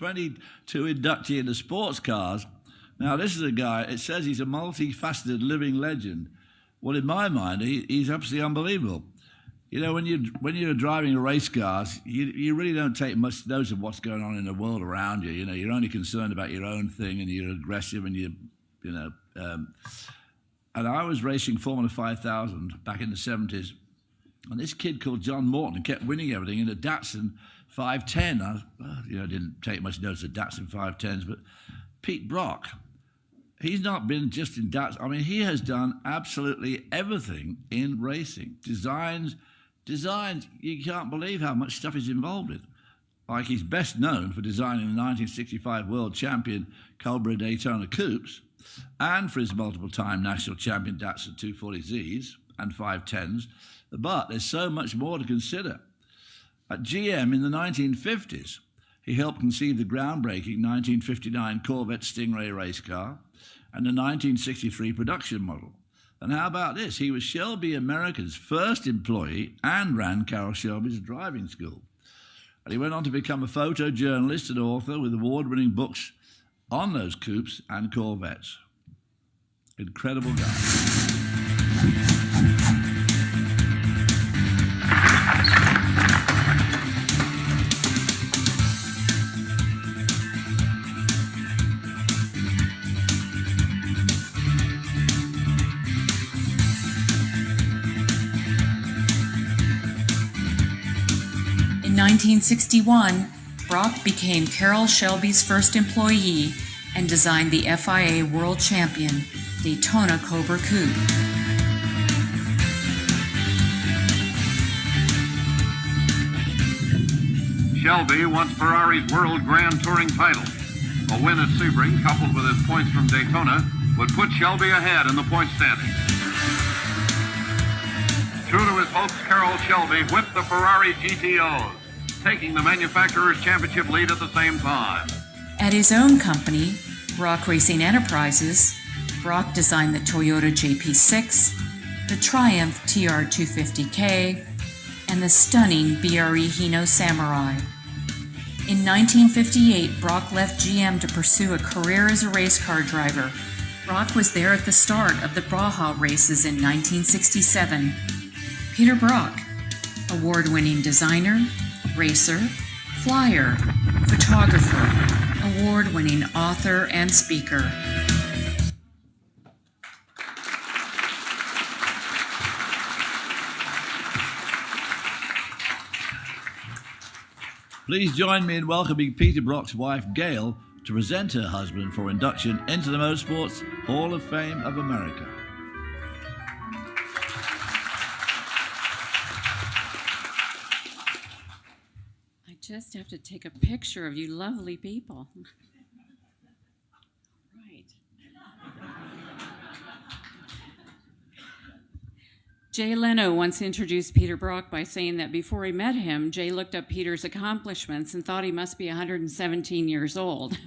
22 inductee into sports cars. Now, this is a guy, it says he's a multifaceted living legend. Well, in my mind, he's absolutely unbelievable. You know, when you're driving race cars, you really don't take much notice of what's going on in the world around you. You know, you're only concerned about your own thing, and you're aggressive, and and I was racing Formula 5000 back in the 70s, and this kid called John Morton kept winning everything in a Datsun 510. I didn't take much notice of Datsun 510s, but Pete Brock, he's not been just in Datsun. I mean, he has done absolutely everything in racing. Designs, you can't believe how much stuff he's involved in. Like, he's best known for designing the 1965 world champion Cobra Daytona coupes, and for his multiple-time national champion Datsun 240Zs and 510s. But there's so much more to consider. At GM in the 1950s, he helped conceive the groundbreaking 1959 Corvette Stingray race car and the 1963 production model. And how about this? He was Shelby America's first employee and ran Carroll Shelby's driving school. And he went on to become a photojournalist and author with award-winning books on those coupes and Corvettes. Incredible guy. In 1961, Brock became Carroll Shelby's first employee and designed the FIA World Champion Daytona Cobra Coupe. Shelby won Ferrari's World Grand Touring title. A win at Sebring, coupled with his points from Daytona, would put Shelby ahead in the point standings. True to his hopes, Carroll Shelby whipped the Ferrari GTOs, taking the manufacturer's championship lead at the same time. At his own company, Brock Racing Enterprises, Brock designed the Toyota JP6, the Triumph TR250K, and the stunning BRE Hino Samurai. In 1958, Brock left GM to pursue a career as a race car driver. Brock was there at the start of the Baja races in 1967. Peter Brock, award-winning designer, racer, flyer, photographer, award-winning author, and speaker. Please join me in welcoming Peter Brock's wife, Gail, to present her husband for induction into the Motorsports Hall of Fame of America. I just have to take a picture of you lovely people. Right. Jay Leno once introduced Peter Brock by saying that before he met him, Jay looked up Peter's accomplishments and thought he must be 117 years old.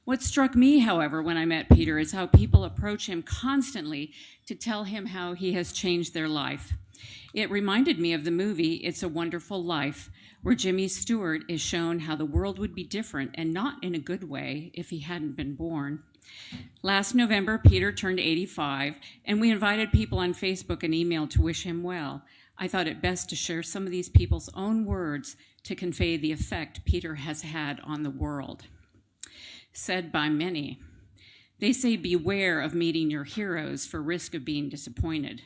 What struck me, however, when I met Peter is how people approach him constantly to tell him how he has changed their life. It reminded me of the movie It's a Wonderful Life, where Jimmy Stewart is shown how the world would be different, and not in a good way, if he hadn't been born. Last November, Peter turned 85, and we invited people on Facebook and email to wish him well. I thought it best to share some of these people's own words to convey the effect Peter has had on the world. Said by many, they say beware of meeting your heroes for risk of being disappointed.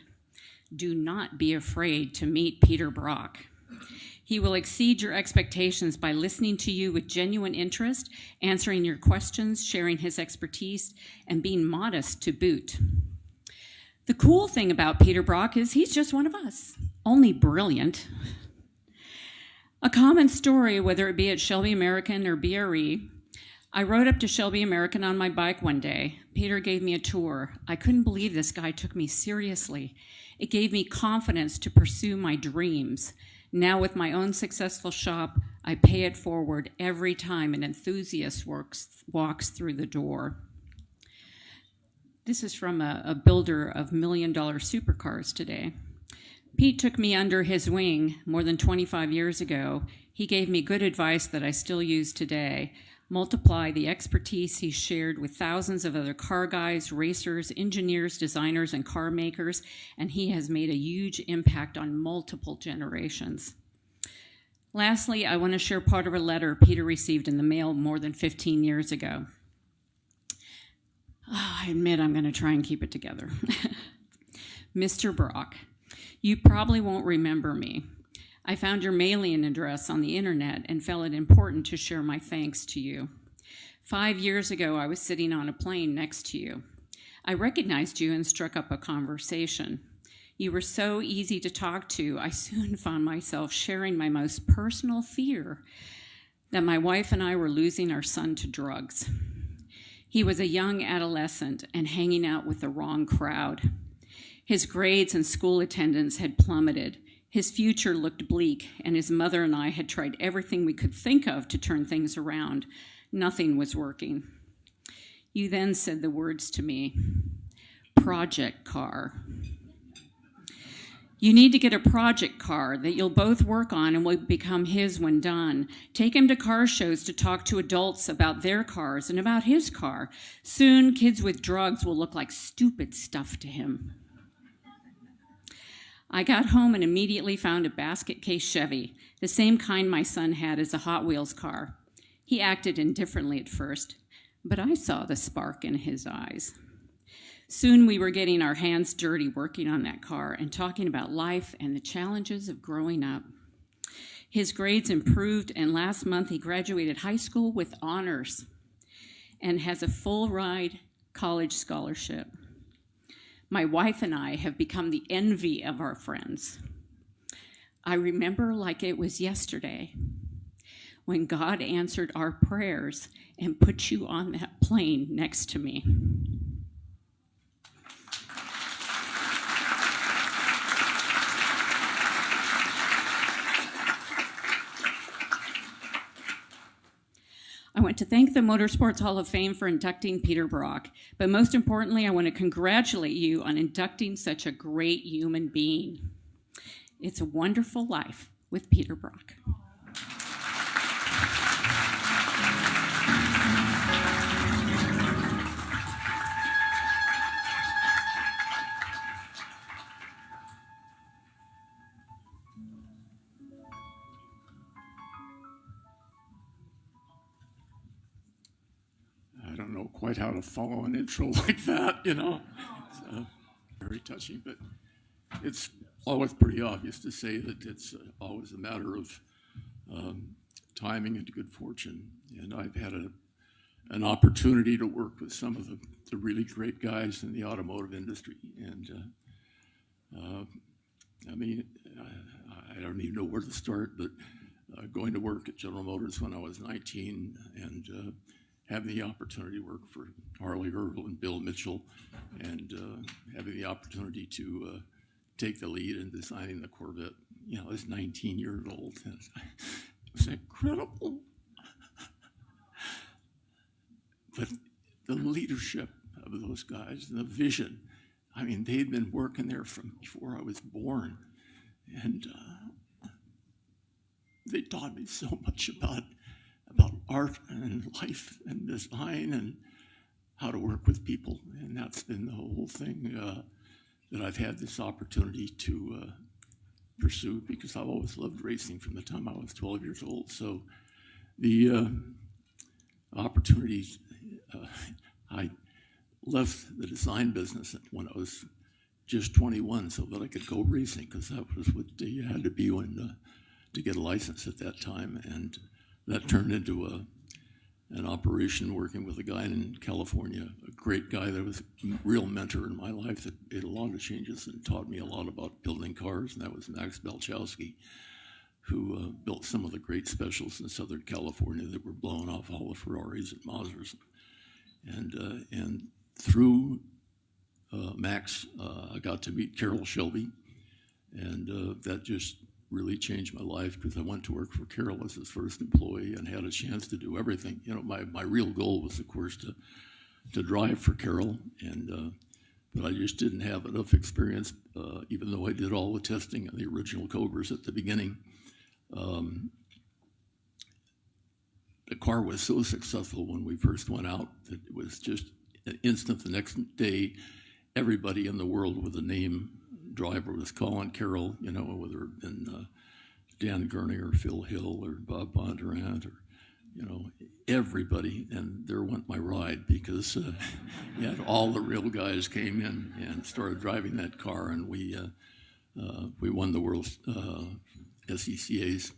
Do not be afraid to meet Peter Brock. He will exceed your expectations by listening to you with genuine interest, answering your questions, sharing his expertise, and being modest to boot. The cool thing about Peter Brock is he's just one of us, only brilliant. A common story, whether it be at Shelby American or BRE, I rode up to Shelby American on my bike one day. Peter gave me a tour. I couldn't believe this guy took me seriously. It gave me confidence to pursue my dreams. Now with my own successful shop, I pay it forward every time an enthusiast walks through the door. This is from a builder of $1 million supercars today. Pete took me under his wing more than 25 years ago. He gave me good advice that I still use today. Multiply the expertise he shared with thousands of other car guys, racers, engineers, designers, and car makers, and he has made a huge impact on multiple generations. Lastly, I want to share part of a letter Peter received in the mail more than 15 years ago. I admit I'm going to try and keep it together. Mr. Brock, you probably won't remember me. I found your mailing address on the internet and felt it important to share my thanks to you. 5 years ago, I was sitting on a plane next to you. I recognized you and struck up a conversation. You were so easy to talk to, I soon found myself sharing my most personal fear that my wife and I were losing our son to drugs. He was a young adolescent and hanging out with the wrong crowd. His grades and school attendance had plummeted. His future looked bleak, and his mother and I had tried everything we could think of to turn things around. Nothing was working. You then said the words to me, project car. You need to get a project car that you'll both work on and will become his when done. Take him to car shows to talk to adults about their cars and about his car. Soon, kids with drugs will look like stupid stuff to him. I got home and immediately found a basket case Chevy, the same kind my son had as a Hot Wheels car. He acted indifferently at first, but I saw the spark in his eyes. Soon we were getting our hands dirty working on that car and talking about life and the challenges of growing up. His grades improved, and last month he graduated high school with honors and has a full-ride college scholarship. My wife and I have become the envy of our friends. I remember like it was yesterday when God answered our prayers and put you on that plane next to me. I want to thank the Motorsports Hall of Fame for inducting Peter Brock, but most importantly, I want to congratulate you on inducting such a great human being. It's a wonderful life with Peter Brock. I don't know quite how to follow an intro like that, you know. It's very touching, but it's always pretty obvious to say that it's always a matter of timing and good fortune. And I've had an opportunity to work with some of the really great guys in the automotive industry. And I mean, I don't even know where to start, but going to work at General Motors when I was 19 and having the opportunity to work for Harley Earl and Bill Mitchell, and having the opportunity to take the lead in designing the Corvette. You know, I was 19 years old. And it was incredible. But the leadership of those guys and the vision, I mean, they'd been working there from before I was born. And they taught me so much about art and life and design and how to work with people. And that's been the whole thing that I've had this opportunity to pursue, because I've always loved racing from the time I was 12 years old. So the opportunities, I left the design business when I was just 21 so that I could go racing, because that was what you had to be when to get a license at that time. And that turned into an operation working with a guy in California, a great guy that was a real mentor in my life that made a lot of changes and taught me a lot about building cars, and that was Max Belchowski, who built some of the great specials in Southern California that were blowing off all the Ferraris and Mazdas. And through Max, I got to meet Carroll Shelby, and that just really changed my life, because I went to work for Carroll as his first employee and had a chance to do everything. You know, my real goal was, of course, to drive for Carroll, and but I just didn't have enough experience, even though I did all the testing on the original Cobras at the beginning. The car was so successful when we first went out that it was just an instant. The next day, everybody in the world with a name driver was Colin Carroll, you know, whether it been Dan Gurney or Phil Hill or Bob Bondurant or, you know, everybody. And there went my ride, because you had all the real guys came in and started driving that car, and we won the world SCCA's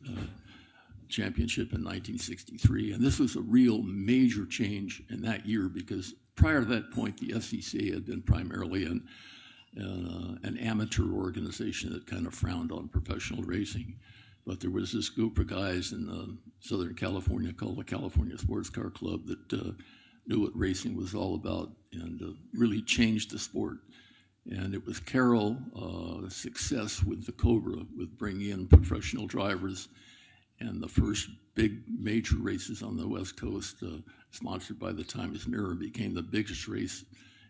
championship in 1963. And this was a real major change in that year, because prior to that point, the SCCA had been primarily an amateur organization that kind of frowned on professional racing. But there was this group of guys in Southern California called the California Sports Car Club that knew what racing was all about, and really changed the sport. And it was Carroll's success with the Cobra, with bringing in professional drivers, and the first big major races on the West Coast, sponsored by the Times Mirror, became the biggest race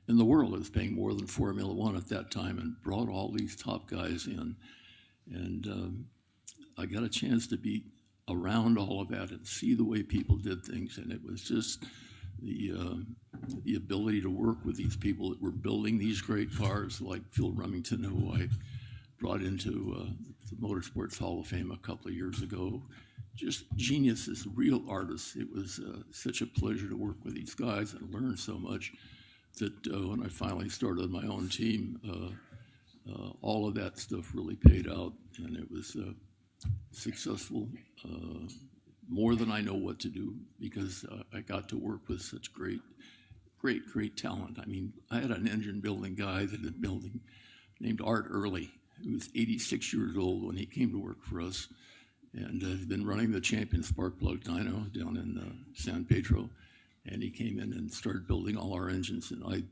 in the world. It was paying more than Formula One at that time, and brought all these top guys in. And I got a chance to be around all of that and see the way people did things, and it was just the ability to work with these people that were building these great cars, like Phil Remington, who I brought into the Motorsports Hall of Fame a couple of years ago. Just geniuses, real artists. It was such a pleasure to work with these guys and learn so much that when I finally started my own team, all of that stuff really paid out, and it was successful, more than I know what to do, because I got to work with such great talent. I mean, I had an engine building guy that had building named Art Early, who was 86 years old when he came to work for us, and had been running the Champion spark plug dyno down in San Pedro. And he came in and started building all our engines, and I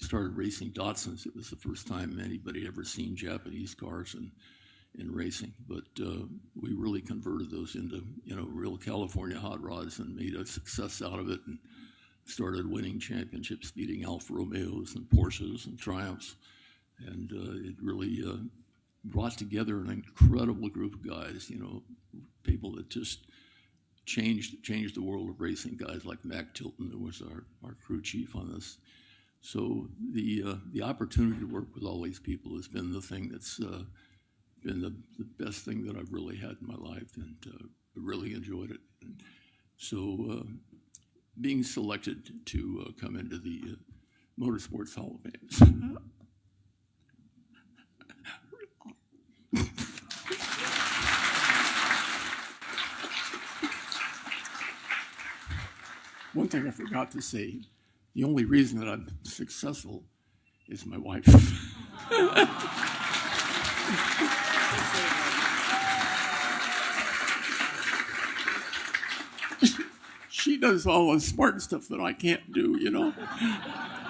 started racing Datsuns. It was the first time anybody ever seen Japanese cars in racing, but we really converted those into, you know, real California hot rods, and made a success out of it, and started winning championships, beating Alfa Romeos and Porsches and Triumphs. And it really brought together an incredible group of guys, you know, people that just changed the world of racing. Guys like Mac Tilton, who was our crew chief on this. So the opportunity to work with all these people has been the thing that's been the best thing that I've really had in my life, and really enjoyed it. And so being selected to come into the Motorsports Hall of Fame. One thing I forgot to say, the only reason that I'm successful is my wife. She does all the smart stuff that I can't do, you know,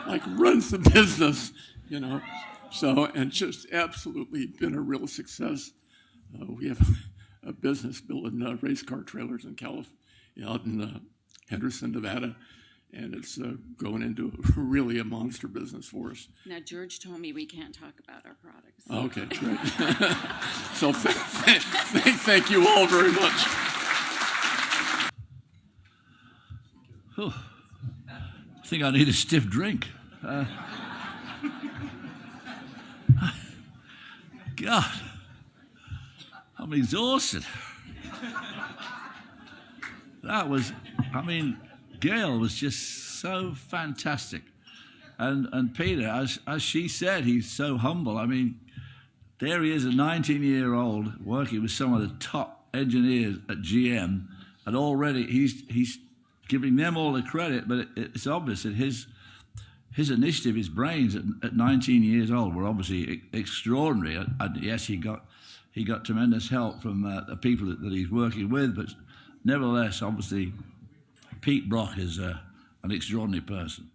like runs the business, you know. So, and just absolutely been a real success. We have a business building race car trailers in California, out in Henderson, Nevada, and it's going into really a monster business for us. Now, George told me we can't talk about our products. Okay, great. So thank you all very much. Oh, I think I need a stiff drink. God, I'm exhausted. That was, I mean, Gail was just so fantastic. And Peter, as she said, he's so humble. I mean, there he is, a 19-year-old working with some of the top engineers at GM, and already he's giving them all the credit, but it's obvious that his initiative, his brains at 19 years old were obviously extraordinary. And yes, he got tremendous help from the people that he's working with, but nevertheless, obviously, Pete Brock is an extraordinary person.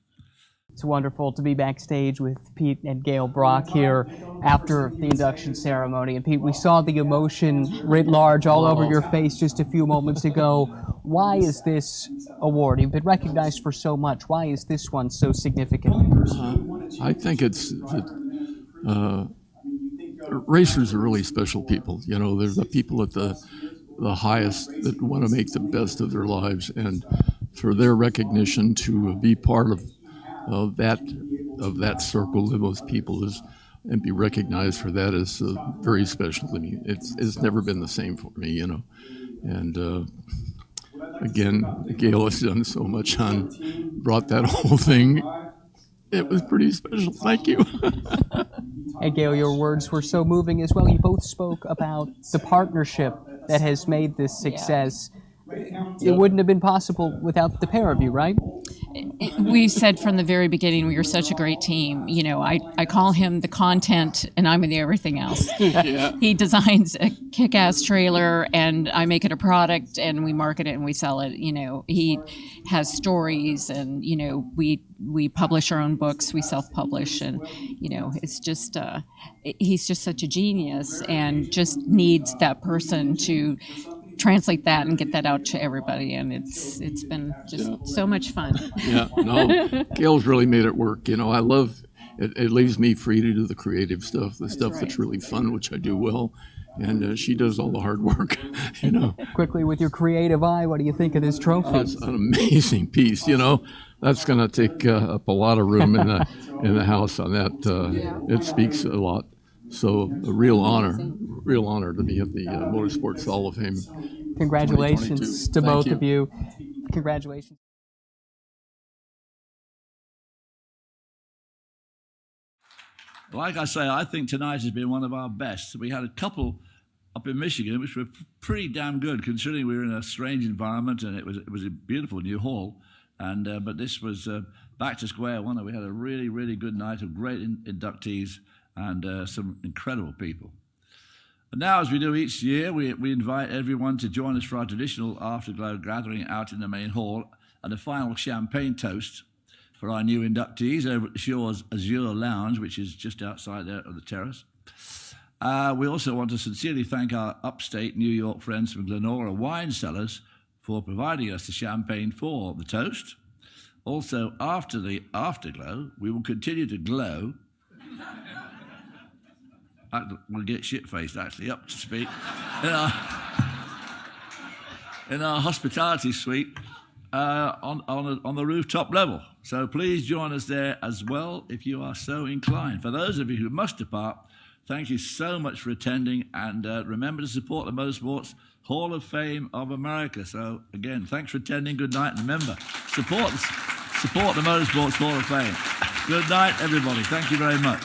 It's wonderful to be backstage with Pete and Gail Brock here after the induction ceremony. And Pete, we saw the emotion writ large all over your face just a few moments ago. Why is this award? You've been recognized for so much. Why is this one so significant? I think it's that racers are really special people. You know, they're the people at the highest that want to make the best of their lives, and for their recognition to be part of that circle of those people and be recognized for that is very special to me. It's never been the same for me, you know. And again, Gail has done so much brought that whole thing. It was pretty special. Thank you. And Gail, your words were so moving as well. You both spoke about the partnership that has made this success. It wouldn't have been possible without the pair of you, right? We said from the very beginning we were such a great team. You know, I call him the content and I'm the everything else. Yeah. He designs a kick-ass trailer and I make it a product and we market it and we sell it. You know, he has stories and, you know, we publish our own books, we self-publish, and, you know, it's just, he's just such a genius and just needs that person to translate that and get that out to everybody, and it's been just so much fun. Yeah, no, Gail's really made it work. You know, I love it. It leaves me free to do the creative stuff, the stuff that's really fun, which I do well, and she does all the hard work. You know. Quickly, with your creative eye, what do you think of this trophy? Oh, it's an amazing piece. You know, that's going to take up a lot of room in the house. On that, it speaks a lot. So a real honor to be at the Motorsports Hall of Fame. Congratulations to both of you. Congratulations. Like I say, I think tonight has been one of our best. We had a couple up in Michigan, which were pretty damn good, considering we were in a strange environment and it was a beautiful new hall. And but this was back to square one. We had a really, really good night of great inductees and some incredible people. And now, as we do each year, we invite everyone to join us for our traditional afterglow gathering out in the main hall and a final champagne toast for our new inductees over at the Shore's Azure Lounge, which is just outside there of the terrace. We also want to sincerely thank our upstate New York friends from Glenora Wine Cellars for providing us the champagne for the toast. Also, after the afterglow, we will continue to glow. We'll get shit-faced, actually, up to speak, in our hospitality suite on the rooftop level. So please join us there as well if you are so inclined. For those of you who must depart, thank you so much for attending, and remember to support the Motorsports Hall of Fame of America. So again, thanks for attending. Good night, and remember, support the Motorsports Hall of Fame. Good night, everybody. Thank you very much.